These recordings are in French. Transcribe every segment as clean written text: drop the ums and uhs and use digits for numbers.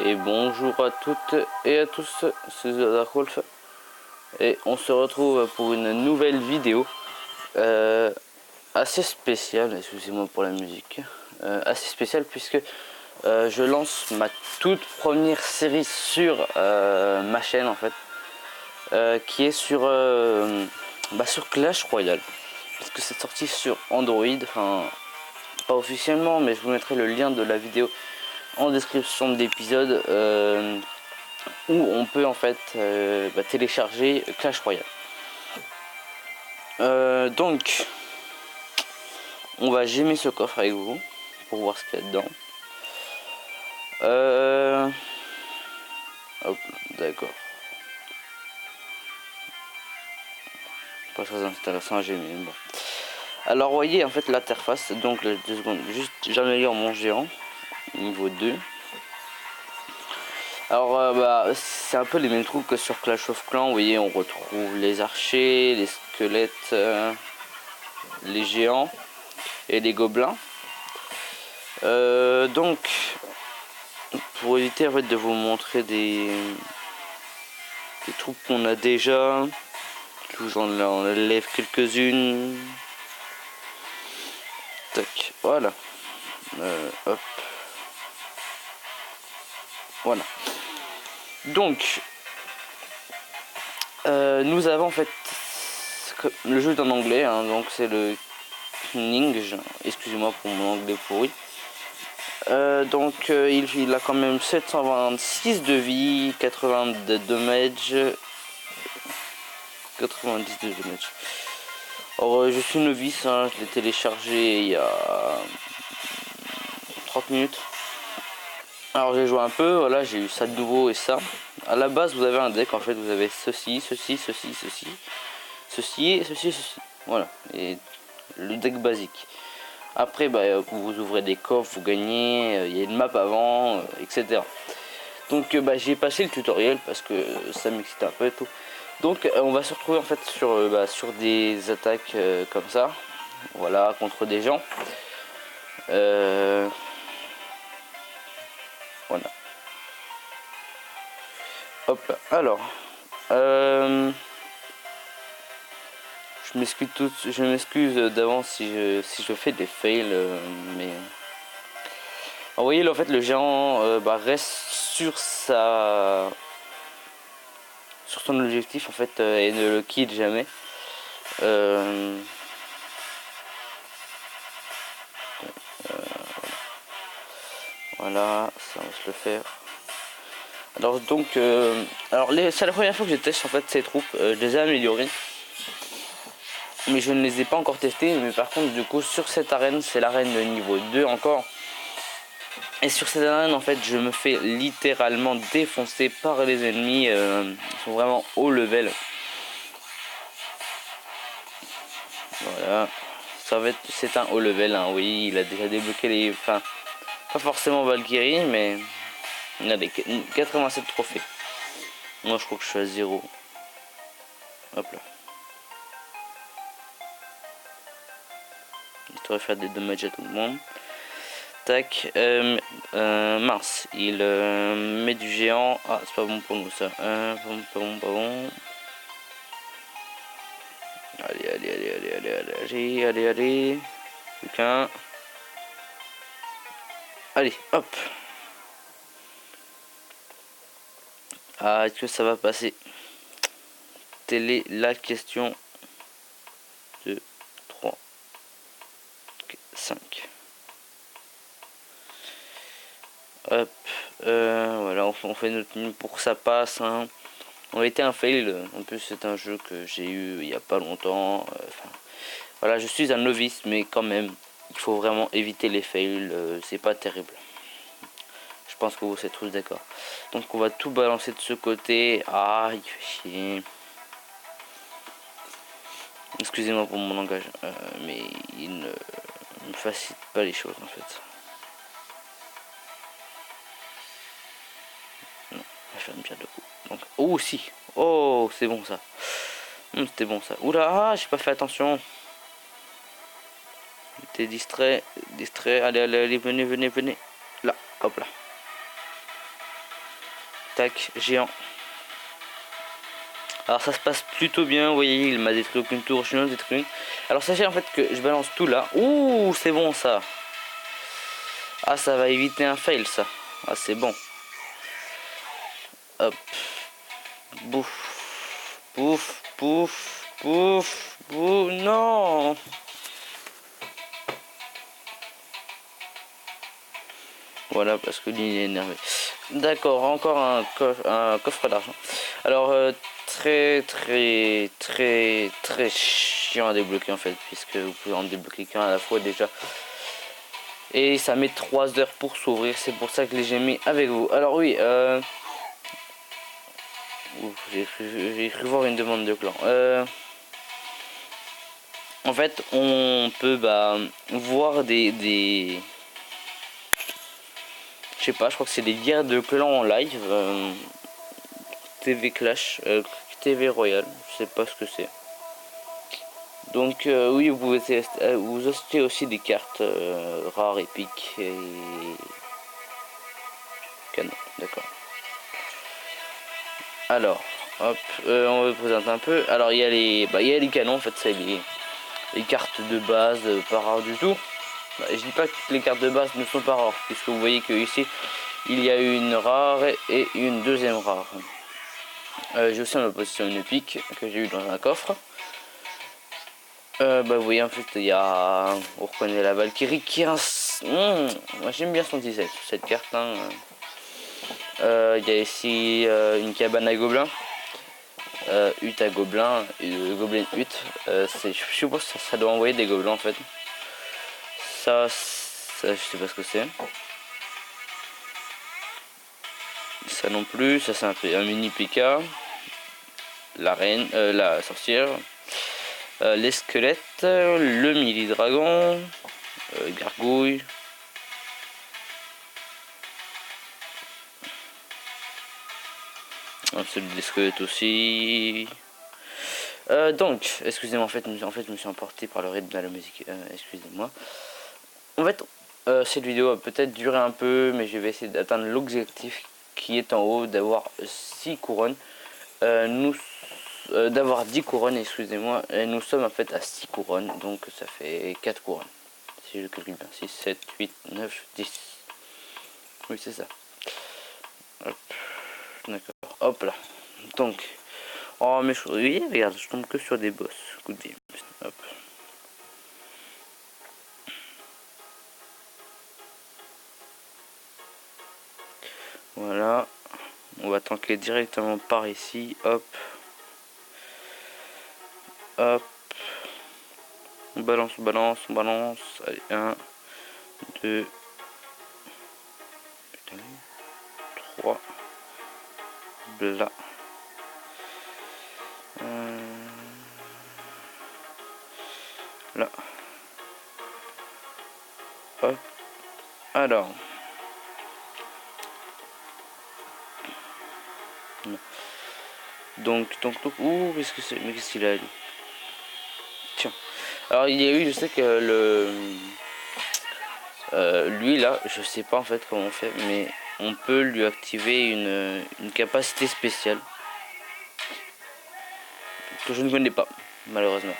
Et bonjour à toutes et à tous, c'est The Dark Wolf et on se retrouve pour une nouvelle vidéo assez spéciale, excusez-moi pour la musique, assez spéciale puisque je lance ma toute première série sur ma chaîne en fait, qui est sur Clash Royale, parce que c'est sorti sur Android, enfin pas officiellement, mais je vous mettrai le lien de la vidéo en description de l'épisode, où on peut en fait télécharger Clash Royale. Donc on va gemmer ce coffre avec vous pour voir ce qu'il y a dedans. Hop, d'accord. Pas très intéressant à gemmer. Bon. Alors voyez en fait l'interface, donc 2 secondes, juste j'améliore mon géant niveau 2. Alors c'est un peu les mêmes trucs que sur Clash of Clans. Vous voyez, on retrouve les archers, les squelettes, les géants et les gobelins. Donc pour éviter en fait de vous montrer des troupes qu'on a déjà, je vous en enlève quelques-unes. Tac, voilà. Hop. Voilà. Donc nous avons en fait le jeu est en anglais, hein, donc c'est le Kninge, excusez-moi pour mon anglais pourri. Il a quand même 726 de vie, 80 de damage, 90 de damage. Alors je suis novice, hein, je l'ai téléchargé il y a 30 minutes. Alors j'ai joué un peu, voilà, j'ai eu ça de nouveau et ça. À la base vous avez un deck, en fait vous avez ceci, ceci, ceci, ceci, ceci et ceci, ceci. Voilà, et le deck basique. Après vous ouvrez des coffres, vous gagnez, il y a une map avant, etc. Donc j'ai passé le tutoriel parce que ça m'excite un peu et tout. Donc on va se retrouver en fait sur des attaques comme ça, voilà, contre des gens. Voilà. Hop là. Alors, je m'excuse d'avance si je fais des fails, mais vous voyez en fait le géant reste sur son objectif en fait, et ne le quitte jamais. Voilà, ça on va se le faire. Alors donc, c'est la première fois que je teste en fait ces troupes. Je les ai améliorées, mais je ne les ai pas encore testées. Mais par contre, du coup, sur cette arène, c'est l'arène de niveau 2 encore. Et sur cette arène, en fait, je me fais littéralement défoncer par les ennemis. Ils sont vraiment haut level. Voilà, c'est un haut level, hein. Oui, il a déjà débloqué les, enfin, pas forcément Valkyrie, mais il a des 87 trophées. Moi, je crois que je suis à 0. Hop là. Histoire de faire des dommages à tout le monde. Tac, mince, il met du géant. Ah, c'est pas bon pour nous ça. Pas bon, pas bon. Allez, allez, allez, allez, allez, allez, allez, allez. Plus qu'un. Allez, hop. Ah, est-ce que ça va passer? Telle est la question. 2, 3, 5. Hop, voilà, on fait notre mine pour que ça passe, hein. On a été un fail, en plus c'est un jeu que j'ai eu il y a pas longtemps. Voilà, je suis un novice, mais quand même, il faut vraiment éviter les fails, c'est pas terrible. Je pense que vous êtes tous d'accord. Donc on va tout balancer de ce côté. Ah, il fait chier. Excusez-moi pour mon langage, mais il ne me facilite pas les choses en fait. Non, je vais me faire de coup. Donc, oh si, oh c'est bon ça. C'était bon ça. Oula, j'ai pas fait attention. J'étais distrait, distrait. Allez, allez, allez, venez, venez, venez. Là, hop là. tac, géant. Alors ça se passe plutôt bien, vous voyez, il m'a détruit aucune tour, je n'en ai détruit une. Alors sachez en fait que je balance tout là. Ouh, c'est bon ça. Ah, ça va éviter un fail ça. Ah, c'est bon. Hop. Bouf. Pouf, pouf, pouf, pouf. Non. Voilà, parce que lui il est énervé. D'accord, encore un coffre d'argent. Alors, très chiant à débloquer en fait, puisque vous pouvez en débloquer qu'un à la fois déjà. Et ça met 3 heures pour s'ouvrir, c'est pour ça que j'ai mis avec vous. Alors oui, j'ai cru voir une demande de clan. En fait, on peut voir des je sais pas, je crois que c'est des guerres de clans en live. TV Clash, TV Royal, je sais pas ce que c'est. Donc oui, vous pouvez vous acheter aussi des cartes rares, épiques et canon, d'accord. Alors, hop, on va présenter un peu. Alors il y a les canons, en fait c'est les cartes de base, pas rares du tout. Je dis pas que les cartes de base ne sont pas rares, puisque vous voyez que ici il y a une rare et une deuxième rare. J'ai aussi en opposition une épique que j'ai eu dans un coffre. Vous voyez en fait il y a, on reconnaît la Valkyrie qui a moi j'aime bien son design cette carte hein. Il y a ici une cabane à gobelins, hutte à gobelins, gobelin hutte, je suppose que ça doit envoyer des gobelins en fait. Ça je sais pas ce que c'est. Ça non plus, ça c'est un mini PK. La reine, la sorcière. Les squelettes, le mini-dragon, gargouille. Celui des squelettes aussi. Donc, excusez-moi, en fait, je me suis emporté par le rythme de la musique. Excusez-moi. En fait, cette vidéo va peut-être durer un peu, mais je vais essayer d'atteindre l'objectif qui est en haut, d'avoir 6 couronnes. D'avoir 10 couronnes, excusez-moi, et nous sommes en fait à 6 couronnes, donc ça fait 4 couronnes. Si je calcule bien, 6, 7, 8, 9, 10. Oui, c'est ça. Hop, d'accord. Hop là. Donc, oh, mais oui, regarde, je tombe que sur des boss. Good game. Hop. Voilà. On va tanker directement par ici. Hop. Hop. On balance, on balance, on balance. Allez, 1, 2, 3. Là. Là. Hop. Alors. Donc, ouh, qu'est-ce que c'est? Mais qu'est-ce qu'il a lui? Tiens. Alors, il y a eu, je sais que lui là, je sais pas en fait comment on fait, mais on peut lui activer une capacité spéciale que je ne connais pas, malheureusement.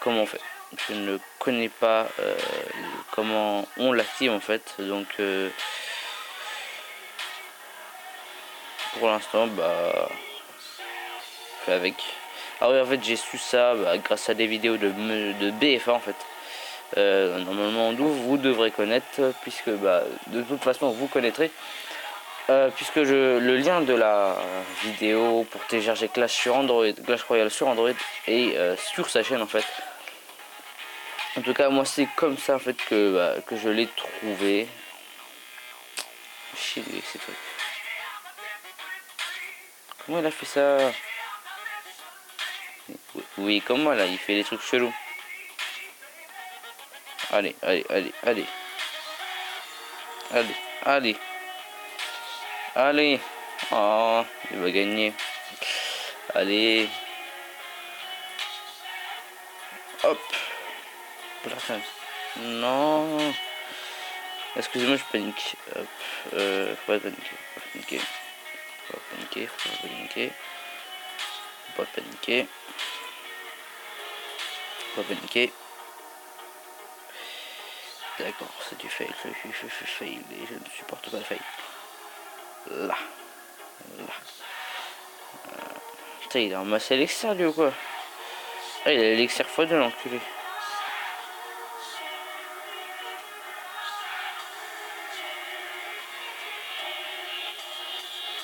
Comment on fait? Je ne connais pas comment on l'active en fait, donc pour l'instant, je fais avec. Ah oui, en fait, j'ai su ça grâce à des vidéos de BFA en fait. Normalement, vous devrez connaître, puisque de toute façon, vous connaîtrez. Puisque le lien de la vidéo pour télécharger Clash Royale sur Android est sur sa chaîne en fait. En tout cas, moi c'est comme ça en fait que je l'ai trouvé. Chier avec ces trucs. Comment il a fait ça? Oui, comme moi là, il fait des trucs chelous. Allez, allez, allez, allez. Allez, allez. Allez. Oh, il va gagner. Allez. Hop. Non. Excusez-moi, je panique. Hop, faut pas paniquer. Faut pas paniquer. Faut pas paniquer. Faut pas paniquer. Faut pas paniquer. Faut pas paniquer. D'accord, c'est du fail. Fail. Et je ne supporte pas le fail. Là. Là. Putain, il a ramassé l'élixir lui ou quoi? Ah, il a l'élixir x2 l'enculé.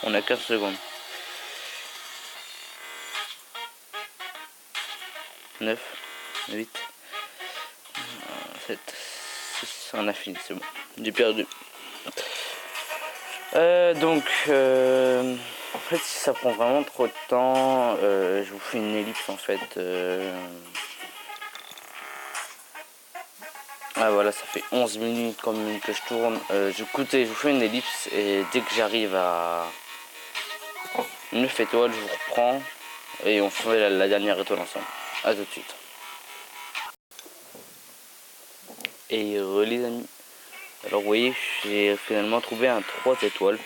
On a 15 secondes. 9, 8, 7, 6, on a fini, c'est bon. J'ai perdu. En fait, si ça prend vraiment trop de temps, je vous fais une ellipse en fait. Ah voilà, ça fait 11 minutes comme que je tourne. Écoutez, je vous fais une ellipse et dès que j'arrive à 9 étoiles, je vous reprends et on fait la dernière étoile ensemble. A tout de suite. Et les amis, alors vous voyez, j'ai finalement trouvé un 3 étoiles.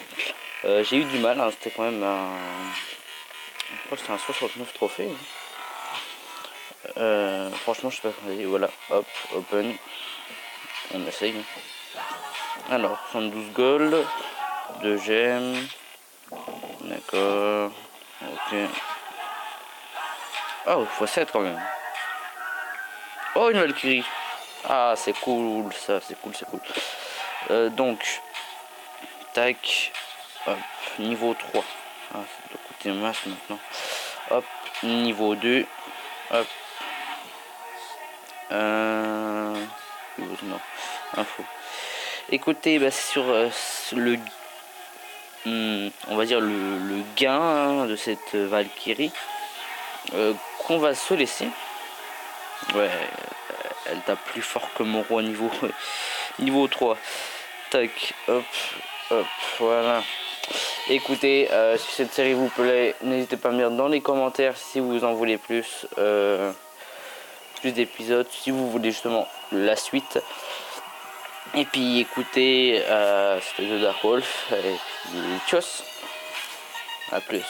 J'ai eu du mal, hein, c'était quand même un... Je crois que c'était un 69 trophées. Franchement, je sais pas. Et voilà, hop, open. On essaye. Alors, 112 gold, 2 gemmes. D'accord. Ok. Oh, x7 quand même. Oh, une Valkyrie. Ah, c'est cool ça, c'est cool, c'est cool. Donc, tac. Hop, niveau 3. Ah, ça doit coûter masse maintenant. Hop, niveau 2. Hop. Non, info. Écoutez, bah, sur le on va dire le gain hein, de cette Valkyrie qu'on va se laisser. Ouais, elle tape plus fort que mon roi niveau niveau 3. Tac, hop, hop, voilà. Écoutez, si cette série vous plaît, n'hésitez pas à me dire dans les commentaires si vous en voulez plus d'épisodes, si vous voulez justement la suite. Et puis écoutez, c'était The Dark Wolf et puis tchuss, à plus.